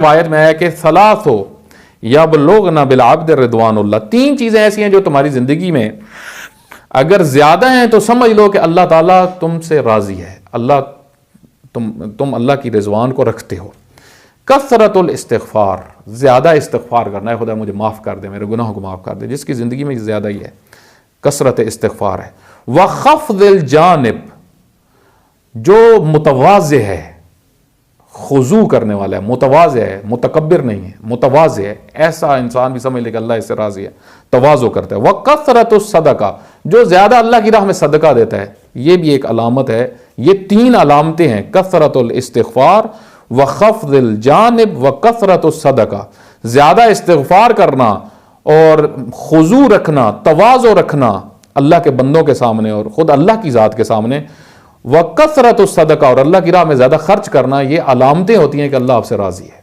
روایت میں آیا کہ ثلاث یبلغن بالعبد رضوان اللہ، تین چیزیں ایسی ہیں جو تمہاری زندگی میں اگر زیادہ ہیں تو سمجھ لو کہ اللہ تعالیٰ تم سے راضی ہے، تم اللہ کی رضوان کو رکھتے ہو۔ کثرت الاستغفار، زیادہ استغفار کرنا ہے، خدا مجھے معاف کر دے، میرے گناہوں کو معاف کر دے، جس کی زندگی میں زیادہ ہی ہے کثرت استغفار ہے۔ وخفض الجانب، جو متواضع ہے، خضوع کرنے والا ہے، متواضع ہے، متکبر نہیں ہے، متواضع ہے، ایسا انسان بھی سمجھ لے کہ اللہ اس سے راضی ہے، تواضع کرتا ہے۔ وکثرت الصدقہ، جو زیادہ اللہ کی راہ میں صدقہ دیتا ہے، یہ بھی ایک علامت ہے۔ یہ تین علامتیں ہیں، کثرت الاستغفار، وخفض الجانب، وکثرت الصدقہ، زیادہ استغفار کرنا اور خضوع رکھنا، تواضع رکھنا اللہ کے بندوں کے سامنے اور خود اللہ کی ذات کے سامنے، وکثرت الصدقہ، اور اللہ کی راہ میں زیادہ خرچ کرنا، یہ علامتیں ہوتی ہیں کہ اللہ آپ سے راضی ہے۔